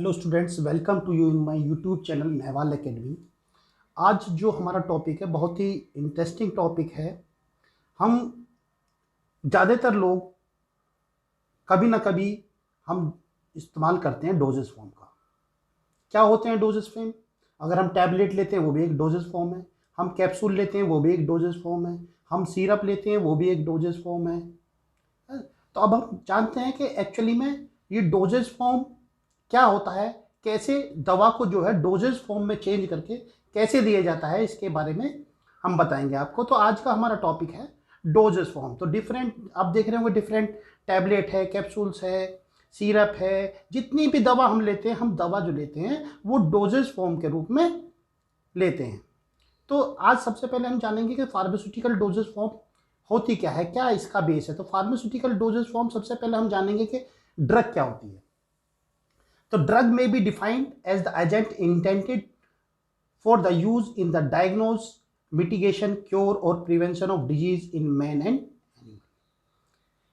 Hello students, welcome to you in my YouTube channel Mahwal academy. आज जो हमारा topic है बहुत ही इंटरेस्टिंग टॉपिक है। हम ज़्यादातर लोग कभी ना कभी हम इस्तेमाल करते हैं डोजेस फॉर्म का। क्या होते हैं डोजेस फॉर्म? अगर हम टैबलेट लेते हैं वो भी एक डोजेस फॉर्म है, हम कैप्सूल लेते हैं वो भी एक डोजेस फॉर्म है, हम सिरप लेते हैं वो भी एक डोजेस फॉर्म है। तो अब हम जानते हैं कि एक्चुअली में ये डोजेस फॉर्म क्या होता है, कैसे दवा को जो है डोजेस फॉर्म में चेंज करके कैसे दिया जाता है, इसके बारे में हम बताएंगे आपको। तो आज का हमारा टॉपिक है डोजेस फॉर्म। तो डिफरेंट आप देख रहे होंगे, डिफरेंट टैबलेट है, कैप्सूल्स है, सिरप है, जितनी भी दवा हम लेते हैं, हम दवा जो लेते हैं वो डोजेस फॉर्म के रूप में लेते हैं। तो आज सबसे पहले हम जानेंगे कि फार्मास्यूटिकल डोजेस फॉर्म होती क्या है, क्या इसका बेस है। तो फार्मास्यूटिकल डोजेस फॉर्म सबसे पहले हम जानेंगे कि ड्रग क्या होती है। तो ड्रग में be defined as the agent intended for the use in the diagnose, mitigation, cure और prevention of disease in man and animal.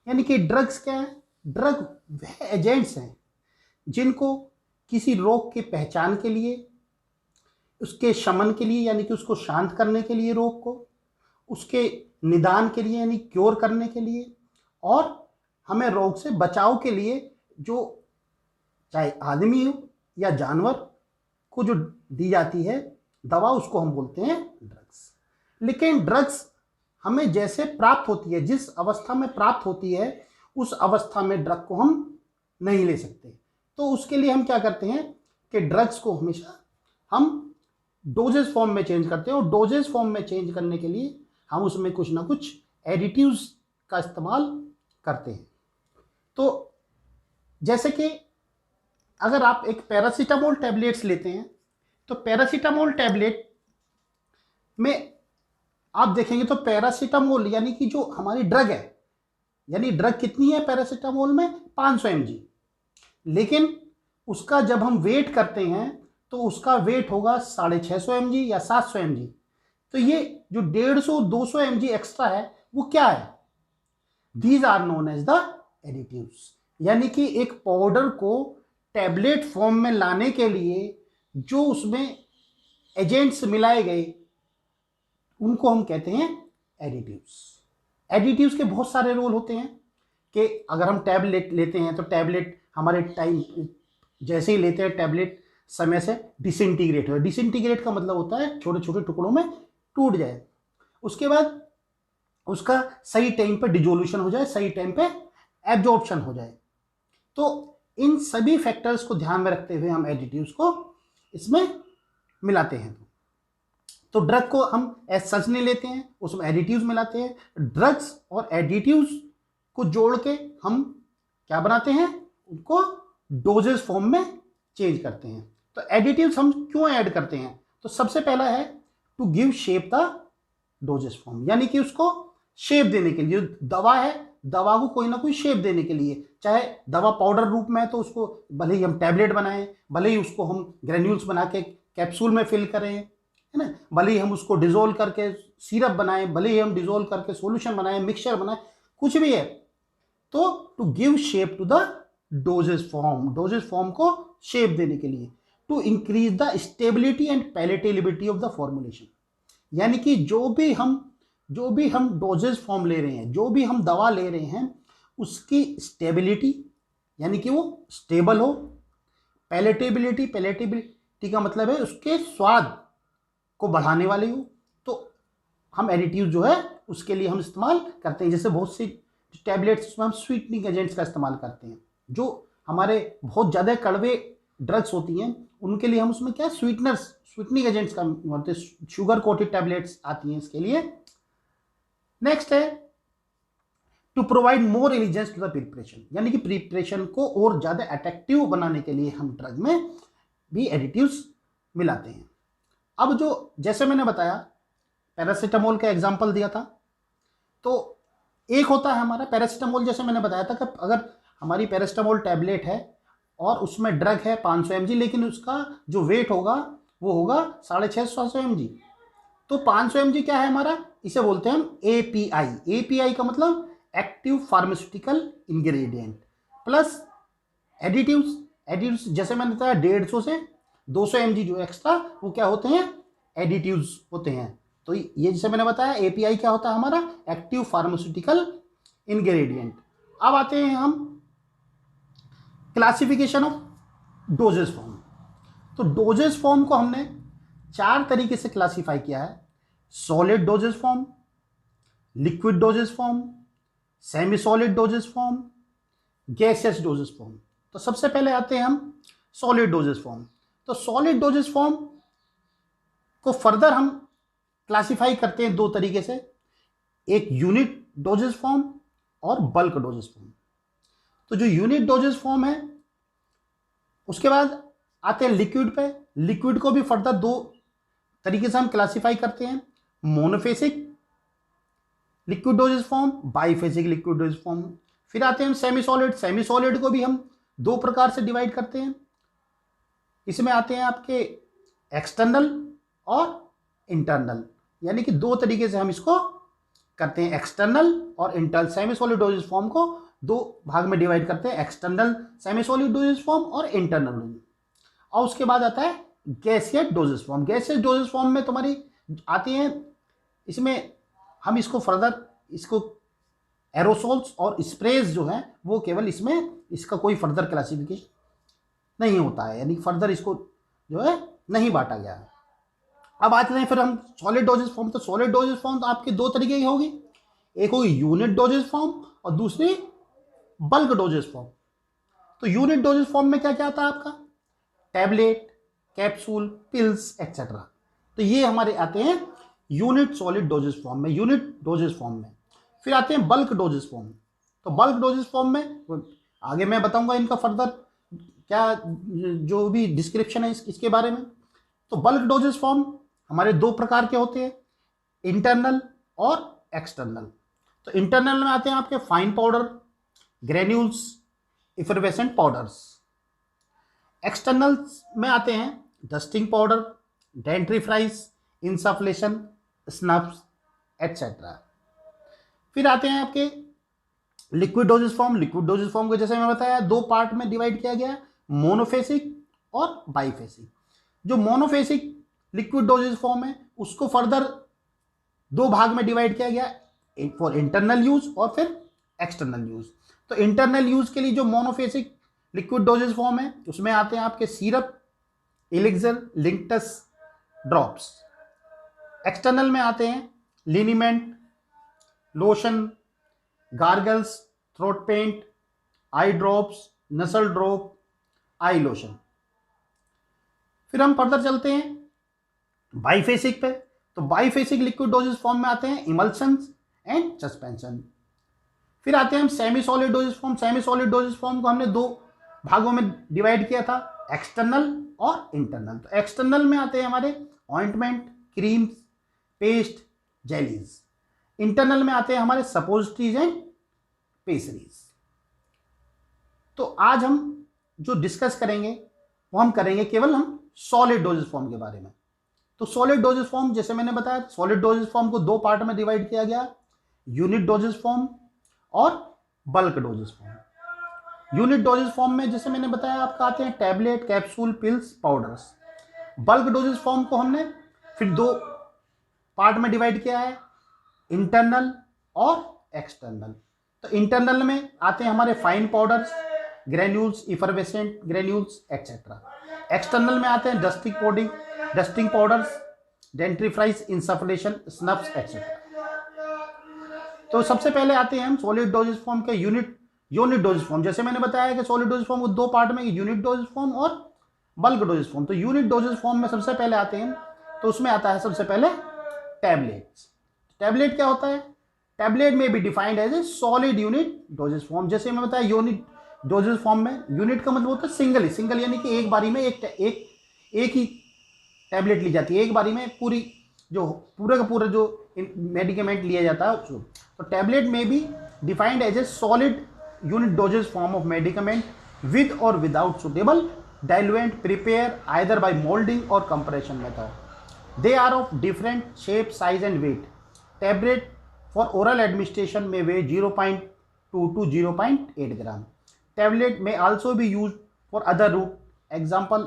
यानी कि ड्रग्स क्या है? ड्रग वह एजेंट्स हैं जिनको किसी रोग की पहचान के लिए, उसके शमन के लिए यानी कि उसको शांत करने के लिए रोग को, उसके निदान के लिए यानी क्योर करने के लिए, और हमें रोग से बचाव के लिए जो चाहे आदमी हो या जानवर को जो दी जाती है दवा, उसको हम बोलते हैं ड्रग्स। लेकिन ड्रग्स हमें जैसे प्राप्त होती है, जिस अवस्था में प्राप्त होती है, उस अवस्था में ड्रग को हम नहीं ले सकते। तो उसके लिए हम क्या करते हैं कि ड्रग्स को हमेशा हम डोजेस फॉर्म में चेंज करते हैं, और डोजेस फॉर्म में चेंज करने के लिए हम उसमें कुछ ना कुछ एडिटिव्स का इस्तेमाल करते हैं। तो जैसे कि अगर आप एक पैरासीटामोल टैबलेट्स लेते हैं, तो पैरासीटामोल टैबलेट में आप देखेंगे तो पैरासीटामोल यानी कि जो हमारी ड्रग है, यानी ड्रग कितनी है पैरासीटामोल में? 500 mg। लेकिन उसका जब हम वेट करते हैं तो उसका वेट होगा 650 mg या 700 mg। तो ये जो 150-200 mg एक्स्ट्रा है वो क्या है? These are known as the additives. यानी कि एक पाउडर को टैबलेट फॉर्म में लाने के लिए जो उसमें एजेंट्स मिलाए गए उनको हम कहते हैं एडिटिव्स। एडिटिव्स के बहुत सारे रोल होते हैं कि अगर हम टैबलेट लेते हैं तो टैबलेट हमारे टाइम जैसे ही लेते हैं टैबलेट समय से डिसइंटीग्रेट हो। डिसइंटीग्रेट का मतलब होता है छोटे छोटे टुकड़ों में टूट जाए, उसके बाद उसका सही टाइम पे डिजोल्यूशन हो जाए, सही टाइम पे एब्जॉर्प्शन हो जाए। तो इन सभी फैक्टर्स को ध्यान में रखते हुए हम एडिटिव्स को इसमें मिलाते हैं। तो ड्रग को हम एज सच नहीं लेते हैं, उसमें एडिटिव्स मिलाते हैं। ड्रग्स और एडिटिव्स को जोड़ के हम क्या बनाते हैं? उनको डोजेस फॉर्म में चेंज करते हैं। तो एडिटिव्स हम क्यों ऐड करते हैं? तो सबसे पहला है to give shape the dosage form, यानी कि उसको शेप देने के लिए। जो दवा है, दवा को कोई ना कोई शेप देने के लिए, चाहे दवा पाउडर रूप में है तो उसको भले ही हम टैबलेट बनाएं, भले ही उसको हम ग्रेन्यूल्स बना के कैप्सूल में फिल करें, है ना, भले ही हम उसको डिजोल्व करके सिरप बनाएं, भले ही हम डिजोल्व करके सॉल्यूशन बनाएं, मिक्सचर बनाएं, कुछ भी है। तो to give shape to the dosage form, dosage form को शेप देने के लिए। To increase the stability and palatability of the formulation, यानी कि जो भी हम डोजेस फॉर्म ले रहे हैं, जो भी हम दवा ले रहे हैं, उसकी स्टेबिलिटी यानी कि वो स्टेबल हो। पैलेटेबिलिटी का मतलब है उसके स्वाद को बढ़ाने वाली हो। तो हम एडिटिव जो है उसके लिए हम इस्तेमाल करते हैं। जैसे बहुत सी टैबलेट्स उसमें हम स्वीटनिंग एजेंट्स का इस्तेमाल करते हैं। जो हमारे बहुत ज़्यादा कड़वे ड्रग्स होती हैं उनके लिए हम उसमें क्या स्वीटनिंग एजेंट्स का होते हैं, शुगर कोटेड टैबलेट्स आती हैं इसके लिए। नेक्स्ट है to provide more elegance to the preparation, यानी कि प्रिपरेशन को और ज़्यादा अट्रैक्टिव बनाने के लिए हम ड्रग में भी एडिटिव्स मिलाते हैं। अब जो जैसे मैंने बताया पैरासीटामोल का एग्जांपल दिया था, तो एक होता है हमारा पैरासीटामोल, जैसे मैंने बताया था कि अगर हमारी पैरासीटामोल टैबलेट है और उसमें ड्रग है 500 mg, लेकिन उसका जो वेट होगा वो होगा 650-700 mg। तो 500 mg क्या है हमारा? इसे बोलते हैं हम API। API का मतलब active pharmaceutical ingredient plus additives. Additives जैसे मैंने बताया 150 से 200 mg जो एक्स्ट्रा वो क्या होते हैं, एडिटिव्स होते हैं। तो ये जैसे मैंने बताया एपीआई क्या होता है हमारा, एक्टिव फार्मास्यूटिकल इंग्रेडिएंट। अब आते हैं हम क्लासिफिकेशन ऑफ डोजेस फॉर्म। तो डोजेस फॉर्म को हमने 4 तरीके से क्लासीफाई किया है, solid dosage form, liquid dosage form, semi solid dosage form, gaseous doses form. तो सबसे पहले आते हैं हम सॉलिड डोजेस फॉर्म। तो सॉलिड डोजेस फॉर्म को फर्दर हम क्लासीफाई करते हैं 2 तरीके से, एक यूनिट डोजेस फॉर्म और बल्क डोजेस फॉर्म। तो जो यूनिट डोजेस फॉर्म है उसके बाद आते हैं लिक्विड पे। लिक्विड को भी फर्दर 2 तरीके से हम क्लासीफाई करते हैं, monophasic liquid dosage form, बाइफेसिक liquid dosage form. फिर आते हैं हम सेमी सॉलिड। सेमी सॉलिड को भी हम 2 प्रकार से डिवाइड करते हैं। इसमें आते हैं आपके एक्सटर्नल और इंटरनल, यानी कि 2 तरीके से हम इसको करते हैं, एक्सटर्नल और internal. Semi solid dosage form को 2 भाग में डिवाइड करते हैं, external semi solid dosage form और इंटरनल। और उसके बाद आता है gaseous doses form. Gaseous doses form में तुम्हारी आती हैं, इसमें हम इसको फर्दर इसको एरोसोल्स और स्प्रेज जो है वो केवल इसमें, इसका कोई फर्दर क्लासिफिकेशन नहीं होता है, यानी फर्दर इसको जो है नहीं बांटा गया है। अब आते हैं फिर हम सॉलिड डोजेस फॉर्म। तो सॉलिड डोजेस फॉर्म तो आपके 2 तरीके की होगी, एक होगी यूनिट डोजेस फॉर्म और दूसरी बल्क डोजेस फॉर्म। तो यूनिट डोजेस फॉर्म में क्या क्या आता है आपका, टैबलेट, कैप्सूल, पिल्स एक्सेट्रा। तो ये हमारे आते हैं यूनिट सॉलिड डोजेस फॉर्म में, यूनिट डोजेस फॉर्म में। फिर आते हैं बल्क डोजेस फॉर्म। तो बल्क डोजेस फॉर्म में आगे मैं बताऊंगा इनका फर्दर क्या जो भी डिस्क्रिप्शन है इसके बारे में। तो बल्क डोजेस फॉर्म हमारे 2 प्रकार के होते हैं, इंटरनल और एक्सटर्नल। तो इंटरनल में आते हैं आपके fine powder, granules, effervescent powders. External में आते हैं dusting powder, dentifrice, insufflation, snuffs etcetera. फिर आते हैं आपके liquid dosage form. Liquid dosage form को जैसे मैं बताया 2 पार्ट में डिवाइड किया गया है, मोनोफेसिक और बाइफेसिक। जो मोनोफेसिक लिक्विड डोजेस फॉर्म है उसको फर्दर 2 भाग में डिवाइड किया गया, फॉर इंटरनल यूज और फिर एक्सटर्नल यूज। तो इंटरनल यूज के लिए जो मोनोफेसिक लिक्विड डोजेस फॉर्म है उसमें आते हैं आपके syrup, elixir, linctus, drops. External में आते हैं liniment, lotion, gargles, throat paint, eye drops, nasal drop, eye lotion. फिर हम फर्दर चलते हैं बाइफेसिक पे। तो बाइफेसिक लिक्विड डोजेस फॉर्म में आते हैं इमल्शंस एंड सस्पेंशन। फिर आते हैं हम semi solid dosage form. Semi solid dosage form को हमने 2 भागों में डिवाइड किया था, एक्सटर्नल और इंटरनल। तो एक्सटर्नल में आते हैं हमारे ointment, creams, paste, jellies. Internal में आते हैं हमारे सपोजिटरीज एंड पेस्ट्रीज। तो आज हम जो डिस्कस करेंगे वो हम करेंगे केवल हम सॉलिड डोजेस फॉर्म के बारे में। तो सॉलिड डोजेस फॉर्म जैसे मैंने बताया, सॉलिड डोजेस फॉर्म को 2 पार्ट में डिवाइड किया गया, यूनिट डोजेस फॉर्म और bulk doses form. Unit dosage form में जैसे मैंने बताया आपका आते हैं tablet, capsule, pills, powders. Bulk doses form को हमने फिर 2 पार्ट में डिवाइड किया है, इंटरनल और एक्सटर्नल। तो इंटरनल में आते हैं हमारे fine powders, granules, effervescent granules etcetera. External में आते हैं dusting powders, dentifrice, insufflation, snuffs etcetera. तो सबसे पहले आते हैं हम सॉलिड डोजेस फॉर्म के यूनिट डोजेस फॉर्म। जैसे मैंने बताया कि सॉलिड डोजेस फॉर्म को 2 पार्ट में, यूनिट डोजेस फॉर्म और बल्क डोजेस फॉर्म। तो यूनिट डोजेस फॉर्म में सबसे पहले आते हैं, तो उसमें आता है सबसे पहले टैबलेट्स। टैबलेट क्या होता है, टैबलेट में भी defined as a solid unit dosage form. जैसे मैं बताया यूनिट डोजेस फॉर्म में यूनिट का मतलब होता है सिंगल यानी कि एक बारी में एक ही टैबलेट ली जाती है, एक बारी में पूरा का पूरा जो मेडिकेमेंट लिया जाता है उसको। तो टैबलेट में भी defined as a solid unit dosage form of medicament with और without suitable diluent prepare either by moulding और compression method. They are of different shape, size and weight. Tablet for oral administration में weigh 0.2 to 0.8 gram. Tablet may also be used for other route example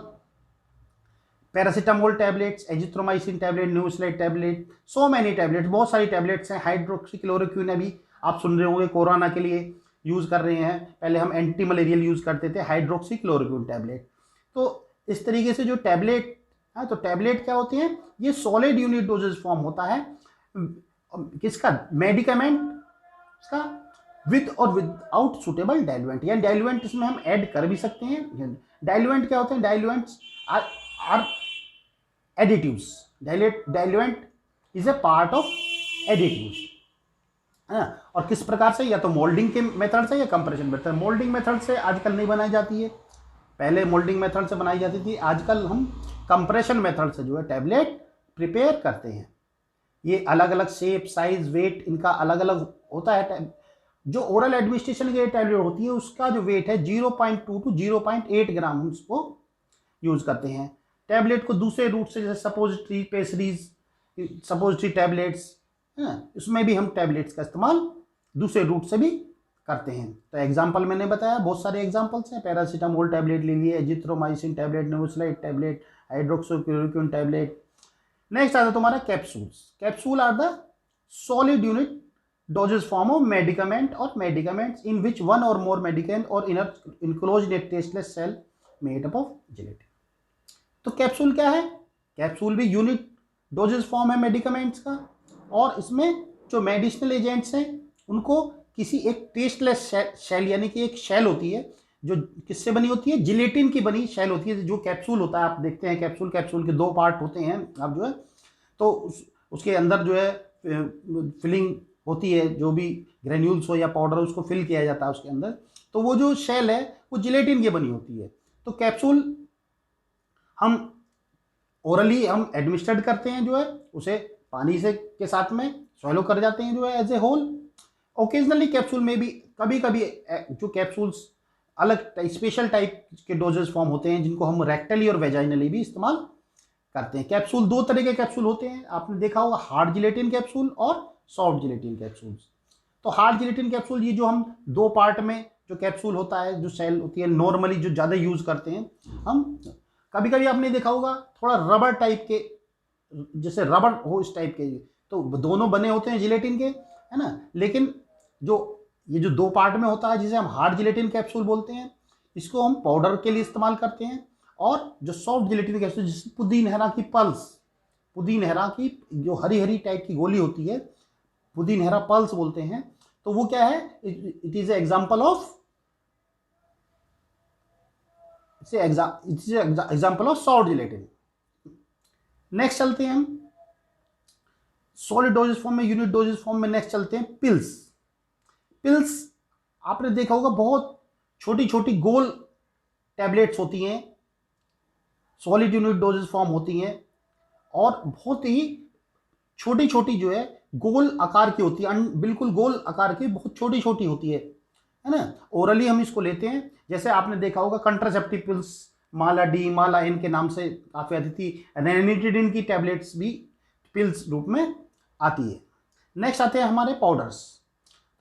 paracetamol tablets, azithromycin tablet, neuroselide tablet, so many tablets, बहुत सारी tablets हैं। Hydroxychloroquine अभी आप सुन रहे होंगे corona के लिए यूज़ कर रहे हैं, पहले हम एंटी मलेरियल यूज़ करते थे हाइड्रोक्सीक्लोरोक्विन टैबलेट। तो इस तरीके से जो टैबलेट है, तो टैबलेट क्या होती हैं, ये सॉलिड यूनिट डोजेज फॉर्म होता है किसका, मेडिकामेंट का, विद और विदाउट सुटेबल डाइल्यूएंट, या डाइल्यूएंट इसमें हम ऐड कर भी सकते हैं। डाइल्यूएंट क्या होते हैं, diluents are additives, diluent is a part of additives, और किस प्रकार से, या तो मोल्डिंग के मेथड से या कंप्रेशन मेथड। मोल्डिंग मेथड से आजकल नहीं बनाई जाती है, पहले मोल्डिंग मेथड से बनाई जाती थी, आजकल हम कंप्रेशन मेथड से जो है टैबलेट प्रिपेयर करते हैं। ये अलग अलग शेप, साइज, वेट इनका अलग अलग होता है। जो ओरल एडमिनिस्ट्रेशन की टैबलेट होती है उसका जो वेट है 0.2 टू 0.8 ग्राम, हम उसको यूज करते हैं। टैबलेट को दूसरे रूट से, जैसे सपोजिटरी, पेसरीज, सपोजिटरी टैबलेट्स, इसमें भी हम टैबलेट्स का इस्तेमाल दूसरे रूट से भी करते हैं। तो एग्जाम्पल मैंने बताया, बहुत सारे एग्जाम्पल्स हैं। पैरासीटामोल टैबलेट ले लिए, azithromycin tablet, neuroselide tablet, hydroxychloroquine tablet. Next आता है तुम्हारा capsules. Capsule are the solid unit dosage form of medicament or medicaments in which one or more medicament or enclosed in a tasteless cell made up of gelatin। तो capsule क्या है, capsule भी unit dosage form है medicaments का, और इसमें जो medicinal agents हैं उनको किसी एक टेस्टलेस शेल, यानी कि एक शेल होती है जो किससे बनी होती है, जिलेटिन की बनी शेल होती है। जो कैप्सूल होता है, आप देखते हैं कैप्सूल के 2 पार्ट होते हैं, आप जो है तो उसके अंदर जो है फिलिंग होती है, जो भी ग्रेन्यूल्स हो या पाउडर हो उसको फिल किया जाता है उसके अंदर, तो वो जो शेल है वो जिलेटिन की बनी होती है। तो कैप्सूल हम ओरली हम एडमिनिस्ट्रेट करते हैं, जो है उसे पानी से के साथ में स्वैलो कर जाते हैं जो है as a whole. Occasionally capsule में भी कभी कभी जो कैप्सूल्स अलग स्पेशल टाइप के डोजेज फॉर्म होते हैं जिनको हम रेक्टली और वेजाइनली भी इस्तेमाल करते हैं। कैप्सूल 2 तरह के कैप्सूल होते हैं, आपने देखा होगा, हार्ड जिलेटिन कैप्सूल और सॉफ्ट जिलेटिन कैप्सूल्स। तो हार्ड जिलेटिन कैप्सूल, ये जो हम 2 पार्ट में जो कैप्सूल होता है, जो सेल होती है, नॉर्मली जो ज़्यादा यूज़ करते हैं हम। कभी कभी आपने देखा होगा थोड़ा रबर टाइप के, जैसे रबर हो इस टाइप के, तो दोनों बने होते हैं जिलेटिन के, है ना। लेकिन जो ये जो 2 पार्ट में होता है जिसे हम हार्ड जिलेटिन कैप्सूल बोलते हैं, इसको हम पाउडर के लिए इस्तेमाल करते हैं। और जो सॉफ्ट जिलेटिन कैप्सूल, जिसे पुदीनहरा की पल्स, पुदीनहरा की जो हरी हरी टाइप की गोली होती है, पुदीनहरा पल्स बोलते हैं, तो वो क्या है, it is example of example of soft gelatin. Next चलते हैं हम सॉलिड डोजेज फॉर्म में, यूनिट डोजेज फॉर्म में। नेक्स्ट चलते हैं पिल्स। पिल्स आपने देखा होगा, बहुत छोटी छोटी गोल टैबलेट्स होती हैं, सॉलिड यूनिट डोजेज फॉर्म होती हैं, और बहुत ही छोटी छोटी जो है गोल आकार की होती है, बिल्कुल गोल आकार की, बहुत छोटी छोटी होती है ना। ओरली हम इसको लेते हैं, जैसे आपने देखा होगा कंट्रासेप्टिव पिल्स, माला डी, माला एन के नाम से काफ़ी आती थी। रेनिटिडिन की टैबलेट्स भी पिल्स रूप में आती है। नेक्स्ट आते हैं हमारे पाउडर्स।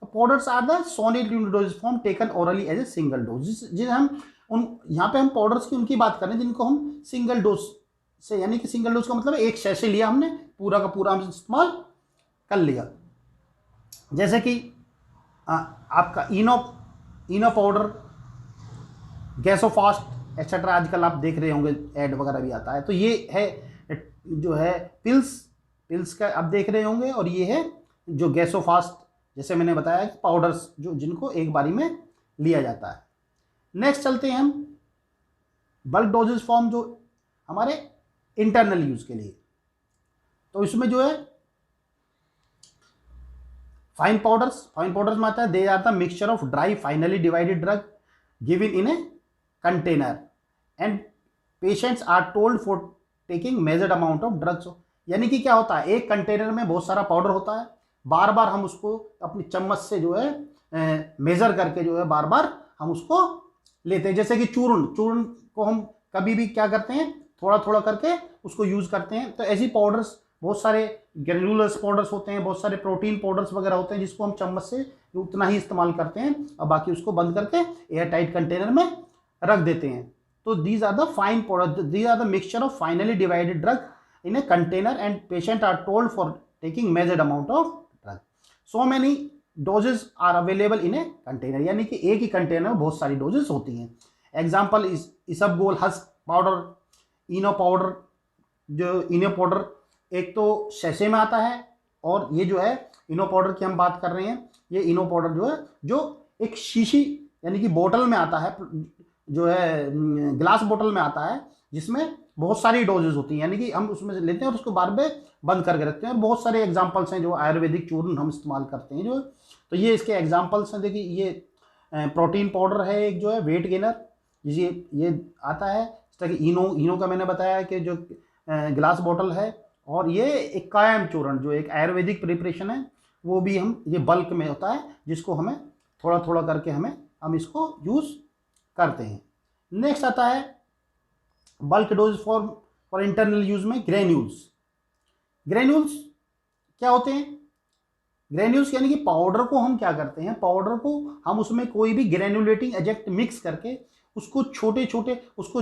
तो powders are the solid unit dosage form taken orally as a single dose. जिसे हम यहाँ पे हम पाउडर्स की उनकी बात करें जिनको हम सिंगल डोज से, यानी कि सिंगल डोज का मतलब एक शैसे लिया हमने, पूरा का पूरा हम इस्तेमाल कर लिया। जैसे कि आपका इनो पाउडर, गैसोफास्ट एक्सेट्रा, आजकल आप देख रहे होंगे ऐड वगैरह भी आता है। तो ये है जो है पिल्स का आप देख रहे होंगे, और ये है जो गैसोफास्ट, जैसे मैंने बताया कि पाउडर्स जो जिनको एक बारी में लिया जाता है। नेक्स्ट चलते हैं हम बल्क डोजेज फॉर्म, जो हमारे इंटरनल यूज के लिए। तो इसमें जो है फाइन पाउडर्स में आता है, they are the mixture of dry finely divided drug given in a container and patients are told for taking measured amount of drugs. यानी कि क्या होता है, एक कंटेनर में बहुत सारा पाउडर होता है, बार बार हम उसको अपनी चम्मच से जो है मेजर करके जो है बार बार हम उसको लेते हैं। जैसे कि चूर्ण को हम कभी भी क्या करते हैं, थोड़ा थोड़ा करके उसको यूज करते हैं। तो ऐसी पाउडर्स, बहुत सारे ग्रेनुलस पाउडर्स होते हैं, बहुत सारे प्रोटीन पाउडर्स वगैरह होते हैं, जिसको हम चम्मच से उतना ही इस्तेमाल करते हैं और बाकी उसको बंद करके एयर टाइट कंटेनर में रख देते हैं। तो these are the fine product, these are the mixture of finely divided drug in a container and patient are told for taking measured amount of drug, so many dosages are available in a container, यानी कि एक ही container में बहुत सारी doses होती हैं। Example इसबगोल, husk powder, इनो powder. जो इनो powder एक तो शैशे में आता है, और ये जो है इनो पाउडर की हम बात कर रहे हैं, ये इनो पाउडर जो है जो एक शीशी यानी कि बोतल में आता है, जो है ग्लास बोतल में आता है, जिसमें बहुत सारी डोजेज होती हैं, यानी कि हम उसमें से लेते हैं और उसको बार में बंद करके रखते हैं। और बहुत सारे एग्जांपल्स हैं जो आयुर्वेदिक चूर्ण हम इस्तेमाल करते हैं जो, तो ये इसके एग्जांपल्स हैं। देखिए ये प्रोटीन पाउडर है एक, जो है वेट गेनर, ये आता है। इस तरह की इनो का मैंने बताया कि जो ग्लास बोतल है, और ये एक कायम चूर्ण जो एक आयुर्वेदिक प्रिपरेशन है, वो भी हम ये बल्क में होता है, जिसको हमें थोड़ा थोड़ा करके हम इसको यूज़ करते हैं। नेक्स्ट आता है bulk dose for internal use में ग्रेन्यूल्स। ग्रेन्यूल्स क्या होते हैं? ग्रेन्यूल्स यानी कि पाउडर को हम क्या करते हैं, पाउडर को हम उसमें कोई भी ग्रेनुलेटिंग एजेंट मिक्स करके उसको छोटे छोटे उसको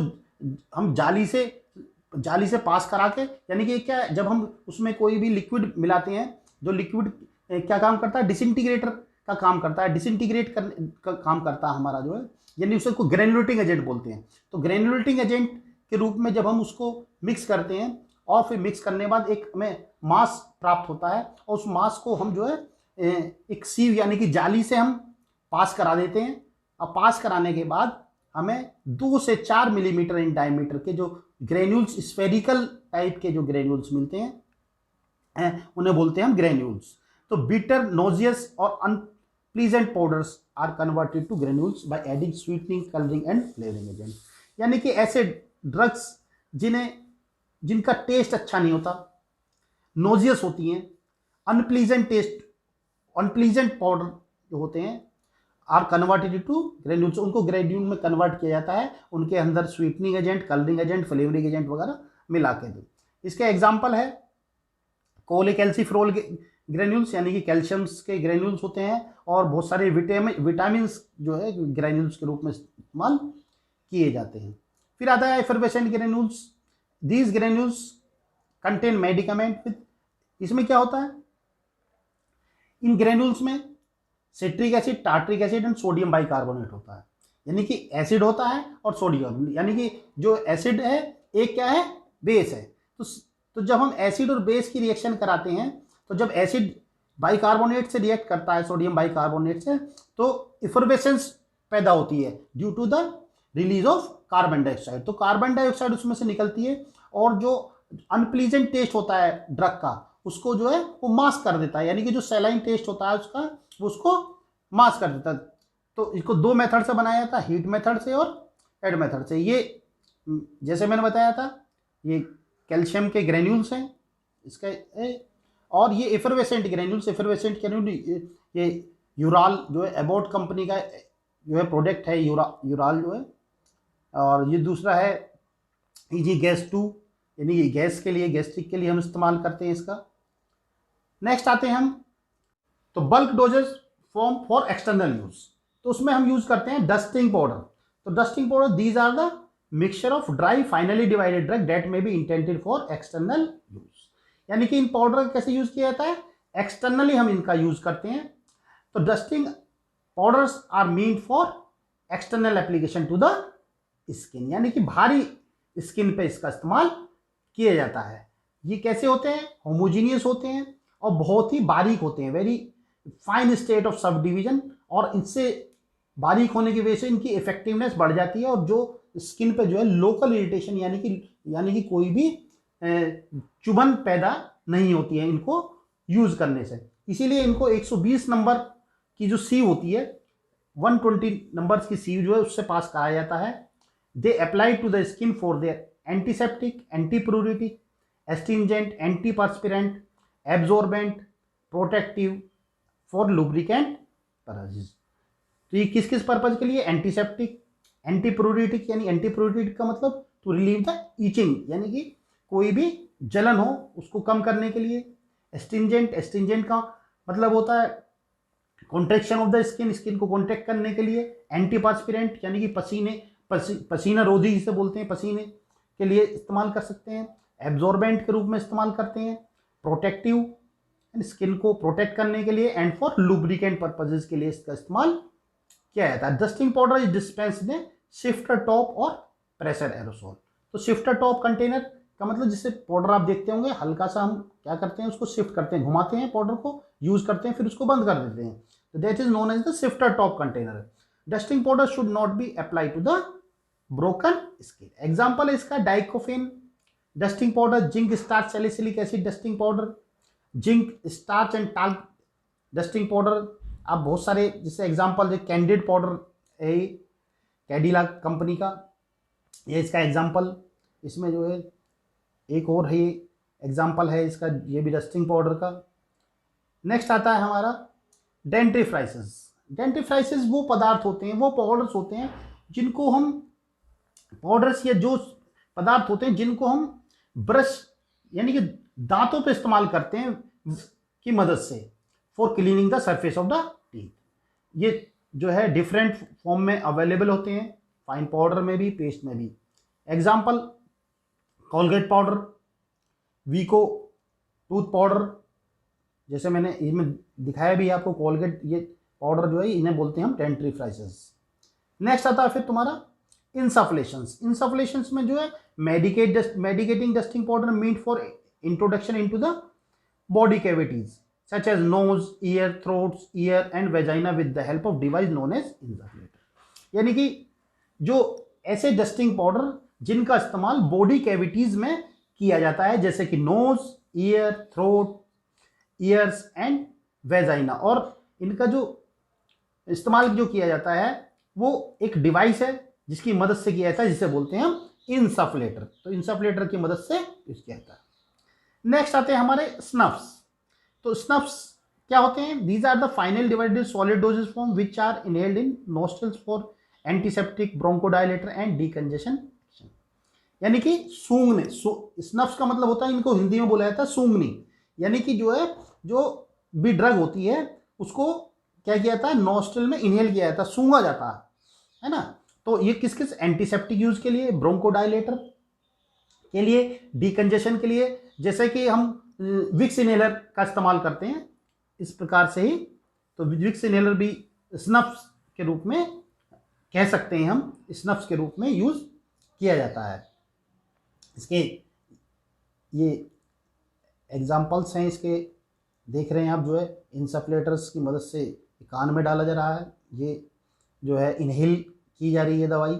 हम जाली से पास करा के, यानी कि क्या, जब हम उसमें कोई भी लिक्विड मिलाते हैं, जो लिक्विड क्या काम करता है, डिसइंटीग्रेटर का काम करता है, डिसइंटीग्रेट का काम करता है हमारा जो है, यानी उसे को ग्रेनुलेटिंग एजेंट बोलते हैं। तो ग्रेनुलेटिंग एजेंट के रूप में जब हम उसको मिक्स करते हैं, और फिर मिक्स करने के बाद एक हमें मास प्राप्त होता है, और उस मास को हम जो है एक सीव यानी कि जाली से हम पास करा देते हैं। अब पास कराने के बाद हमें 2 से 4 मिलीमीटर इन डायमीटर के जो ग्रेन्यूल्स, स्फेरिकल टाइप के जो ग्रेन्यूल्स मिलते हैं, उन्हें बोलते हैं हम ग्रेन्यूल्स। तो बिटर, नोजियस और unpleasant powders are converted to granules by adding sweetening, colouring and flavouring agent. यानी कि ऐसे ड्रग्स जिनका टेस्ट अच्छा नहीं होता, नोजियस होती हैं, अनप्लीजेंट पाउडर जो होते हैं, आर कन्वर्टेड टू ग्रेन्यूल्स, उनको ग्रेन्यूल में कन्वर्ट किया जाता है, उनके अंदर sweetening agent, colouring agent, flavouring agent वगैरह मिला के दो। इसका एग्जाम्पल है कोलेकैल्सिफेरॉल ग्रेन्यूल्स, यानी कि कैल्शियम्स के ग्रेन्यूल्स होते हैं, और बहुत सारे विटामिन जो है ग्रेन्यूल्स के रूप में इस्तेमाल किए जाते हैं। फिर आता है effervescent granules. These granules contain medicament with, इसमें क्या होता है, इन ग्रेन्यूल्स में citric acid, tartaric acid and sodium bicarbonate होता है, यानी कि एसिड होता है और सोडियम, यानी कि जो एसिड है एक क्या है, बेस है। तो जब हम एसिड और बेस की रिएक्शन कराते हैं, तो जब एसिड बाइकार्बोनेट से रिएक्ट करता है, सोडियम बाइकार्बोनेट से, तो इफरवेसेंस पैदा होती है due to the release of carbon dioxide. तो कार्बन डाइऑक्साइड उसमें से निकलती है, और जो अनप्लीजेंट टेस्ट होता है ड्रग का, उसको जो है वो मास्क कर देता है, यानी कि जो सैलाइन टेस्ट होता है उसका, वो उसको मास्क कर देता है। तो इसको 2 मेथड से बनाया जाता है, हीट मेथड से और एड मेथड से। ये जैसे मैंने बताया था, ये कैल्शियम के ग्रेन्यूल्स हैं इसका, और ये एफरवेसेंट ग्रेन्यूल्स, ये यूराल जो है एबॉट कंपनी का जो है प्रोडक्ट है, यूराल जो है, और ये दूसरा है इजी गैस 2, यानी ये गैस के लिए, गैस्ट्रिक के लिए हम इस्तेमाल करते हैं इसका। नेक्स्ट आते हैं हम, तो bulk dosages form for external use, तो उसमें हम यूज करते हैं डस्टिंग पाउडर। तो dusting powder, these are the mixture of dry finely divided drug that may be intended for external use, यानी कि इन पाउडर का कैसे यूज किया जाता है, एक्सटर्नली हम इनका यूज करते हैं। तो dusting powders are meant for external application to the skin, यानी कि भारी स्किन पे इसका इस्तेमाल किया जाता है। ये कैसे होते हैं, होमोजीनियस होते हैं और बहुत ही बारीक होते हैं, very fine state of sub division, और इनसे बारीक होने की वजह से इनकी इफेक्टिवनेस बढ़ जाती है, और जो स्किन पे जो है लोकल इरिटेशन यानी कि कोई भी चुभन पैदा नहीं होती है इनको यूज करने से। इसीलिए इनको 120 नंबर की जो सीव होती है, 120 नंबर्स की सीव जो है उससे पास कराया जाता है। They apply to the skin for their antiseptic, antipruritic, astringent, antiperspirant, absorbent, protective, for lubricant purposes. तो ये किस किस पर्पज के लिए, एंटीसेप्टिक, एंटीप्यूरिटिक, यानी एंटीप्यूरिटिक का मतलब टू रिलीव द ईचिंग, यानी कि कोई भी जलन हो उसको कम करने के लिए। एस्टिंजेंट का मतलब होता है contraction of the skin, skin को कॉन्ट्रैक्ट करने के लिए। एंटीपर्स्पिरेंट यानी कि पसीना रोधी जिसे बोलते हैं, पसीने के लिए इस्तेमाल कर सकते हैं, एब्जॉर्बेंट के रूप में इस्तेमाल करते हैं, प्रोटेक्टिव स्किन को प्रोटेक्ट करने के लिए, एंड फॉर लुब्रिकेंट पर्पजेज के लिए इसका इस्तेमाल किया जाता है। Dusting powder is dispensed in shifter top और प्रेशर एरोसोल। तो शिफ्टर टॉप कंटेनर का मतलब जिससे पाउडर आप देखते होंगे हल्का सा हम क्या करते हैं उसको शिफ्ट करते हैं, घुमाते हैं पाउडर को, यूज करते हैं, फिर उसको बंद कर देते हैं, तो that is known as the sifter top container. Dusting powder should not be apply to the broken skin. Example है इसका dicophane dusting powder, zinc starch salicylic acid dusting powder, zinc starch and talc dusting powder. आप बहुत सारे जैसे example candid powder है Cadila company का, ये इसका एग्जांपल, इसमें जो है एक और है एग्जांपल है इसका, ये भी डस्टिंग पाउडर का। नेक्स्ट आता है हमारा डेंटिफ्राइसिस। डेंटिफ्राइसिस वो पदार्थ होते हैं, वो पाउडर्स होते हैं जिनको हम पाउडर्स या जो पदार्थ होते हैं जिनको हम ब्रश यानी कि दांतों पे इस्तेमाल करते हैं की मदद से for cleaning the surface of the teeth. ये जो है डिफरेंट फॉर्म में अवेलेबल होते हैं, फाइन पाउडर में भी, पेस्ट में भी। एग्जांपल कोलगेट पाउडर, वीको टूथ पाउडर, जैसे मैंने इसमें दिखाया भी आपको कोलगेट, ये पाउडर जो है इन्हें बोलते हैं हम डेंटिफ्राइसिस। नेक्स्ट आता है फिर तुम्हारा इंसफ्लेशंस। इंसफ्लेशंस में जो है medicating dusting powder meant for introduction into the body cavities such as nose, ear, throats, ear and vagina with the help of device known as insufflator. यानी कि जो ऐसे डस्टिंग पाउडर जिनका इस्तेमाल बॉडी कैविटीज में किया जाता है, जैसे कि nose, ear, throat, ears and vagina, और इनका जो इस्तेमाल जो किया जाता है वो एक डिवाइस है जिसकी मदद से किया जाता है, जिसे बोलते हैं हम इंसफ्लेटर। तो इंसफ्लेटर की मदद से यूज किया जाता है। नेक्स्ट आते हैं हमारे स्नफ्स। तो स्नफ्स क्या होते हैं? These are the final divided solid dosages form which are inhaled in nostrils for antiseptic, bronchodilator and decongestion. यानी कि सूंघने, स्नफ्स का मतलब होता है, इनको हिंदी में बोला जाता है सूंघनी। यानी कि जो है जो भी ड्रग होती है उसको क्या किया जाता है, नोस्ट्रल में इनहेल किया जाता है, सूंघा जाता है ना। तो ये किस किस एंटीसेप्टिक यूज के लिए, ब्रोंकोडायलेटर के लिए, डीकंजेशन के लिए, जैसे कि हम विक्स इनहेलर का इस्तेमाल करते हैं इस प्रकार से ही, तो विक्स इनहेलर भी स्नफ्स के रूप में कह सकते हैं, हम स्नफ्स के रूप में यूज किया जाता है। इसके ये एग्जाम्पल्स हैं इसके, देख रहे हैं आप, जो है इंसफ्लेटर्स की मदद से कान में डाला जा रहा है, ये जो है इनहेल की जा रही है दवाई।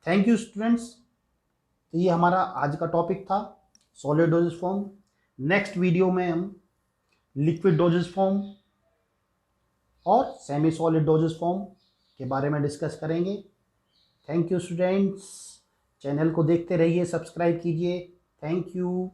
Thank you students. तो ये हमारा आज का टॉपिक था solid dosages form. Next video में हम लिक्विड डोजेज फॉर्म और सेमी सॉलिड डोजेज फॉर्म के बारे में डिस्कस करेंगे। Thank you students. चैनल को देखते रहिए, सब्सक्राइब कीजिए। Thank you.